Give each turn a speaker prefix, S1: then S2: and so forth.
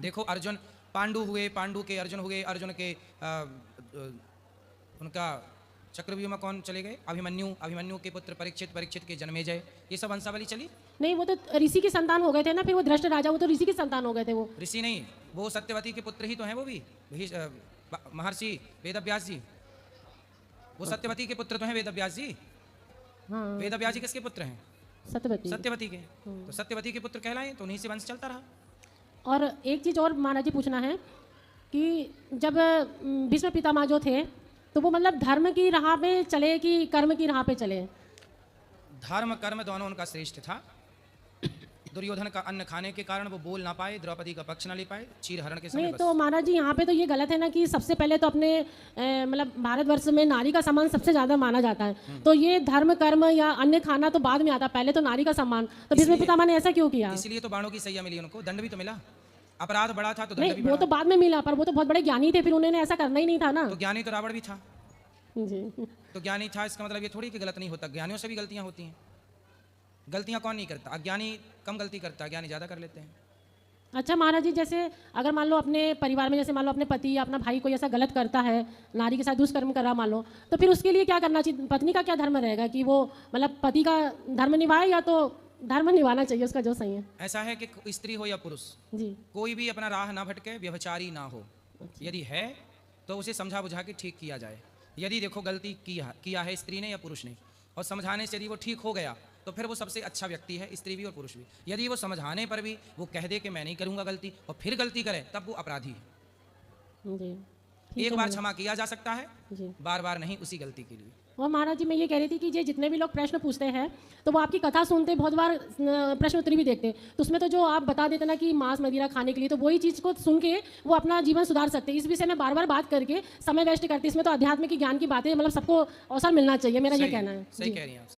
S1: देखो अर्जुन पांडु हुए, पांडु के अर्जुन हुए, अर्जुन के उनका चक्रव्यूह में कौन चले गए? अभिमन्यु, अभिमन्यु के पुत्र परीक्षित, परीक्षित के जन्मेजय। ये सब वंशावली चली।
S2: नहीं, वो तो ऋषि की संतान हो गए थे ना, फिर वो धृष्ट राजा, वो तो ऋषि की संतान हो गए थे। वो
S1: ऋषि नहीं, वो सत्यवती के पुत्र ही तो हैं वो भी, महर्षि वेदव्यास जी। वो सत्यवती के पुत्र तो हैं वेदव्यास जी।
S2: हाँ,
S1: वेदव्यास जी किसके पुत्र हैं?
S2: सत्यवती।
S1: सत्यवती के। तो सत्यवती के पुत्र कहलाए, तो उन्हीं से वंश चलता रहा।
S2: और एक चीज़ और महाराज जी पूछना है कि जब भीष्म पितामह जो थे, तो वो मतलब धर्म की राह पे चले कि कर्म की राह पे चले?
S1: धर्म कर्म दोनों उनका श्रेष्ठ था। दुर्योधन का अन्न खाने के कारण वो बोल ना पाए, द्रौपदी का पक्ष ना ले पाए, चीर हरण के समय
S2: नहीं
S1: बस।
S2: तो महाराज जी यहाँ पे तो ये गलत है ना कि सबसे पहले तो अपने मतलब भारतवर्ष में नारी का सम्मान सबसे ज़्यादा माना जाता है। तो ये धर्म कर्म या अन्य खाना तो बाद में आता, पहले तो नारी का सम्मान। तो भीष्म पितामह ने ऐसा क्यों किया?
S1: इसलिए तो बाणों की सैया मिली उनको, दंड भी तो मिला। अपराध बड़ा था तो दंड भी
S2: नहीं, वो
S1: बड़ा।
S2: तो बाद में मिला, पर वो तो बहुत बड़े ज्ञानी थे, फिर उन्होंने ऐसा करना ही नहीं था ना।
S1: तो ज्ञानी तो रावण भी था।
S2: जी,
S1: तो ज्ञानी था, इसका मतलब ये थोड़ी कि गलत नहीं होता। ज्ञानियों से भी गलतियां होती हैं। गलतियां कौन नहीं करता? अज्ञानी कम गलती करता है, ज्ञानी ज्यादा कर लेते हैं।
S2: अच्छा महाराज जी, जैसे अगर मान लो अपने परिवार में, जैसे मान लो अपने पति या अपना भाई कोई ऐसा गलत करता है, नारी के साथ दुष्कर्म कर रहा मान लो, तो फिर उसके लिए क्या करना चाहिए? पत्नी का क्या धर्म रहेगा कि वो मतलब पति का धर्म निभाए या तो धर्म निभाना चाहिए उसका जो सही है?
S1: ऐसा है कि स्त्री हो या पुरुष,
S2: जी,
S1: कोई भी अपना राह ना भटके, व्यभिचारी ना हो। यदि है तो उसे समझा बुझा के ठीक किया जाए। यदि देखो गलती किया है स्त्री ने या पुरुष ने, और समझाने से यदि वो ठीक हो गया तो फिर वो सबसे अच्छा व्यक्ति है, स्त्री भी और पुरुष भी। यदि वो समझाने पर भी वो कह दे कि मैं नहीं करूंगा गलती, और फिर गलती करे, तब वो अपराधी है।
S2: जी, ठीक
S1: एक
S2: है
S1: बार
S2: महाराज।
S1: क्षमा किया जा सकता है,
S2: जी,
S1: बार बार नहीं, उसी गलती के लिए।
S2: और महाराज जी मैं ये कह रही थी कि ये जितने भी लोग प्रश्न पूछते हैं तो वो आपकी कथा सुनते, बहुत बार प्रश्न उत्तर भी देखते, तो उसमें तो जो आप बता देते ना कि मांस मदिरा खाने के लिए, तो वही चीज़ को सुन के वो अपना जीवन सुधार सकते हैं। इस विषय में बार बार बात करके समय वेस्ट करते, इसमें तो अध्यात्म की ज्ञान की बातें मतलब सबको अवसर मिलना चाहिए, मेरा ये कहना है।
S1: सही
S2: जी।
S1: कह रही हैं आप।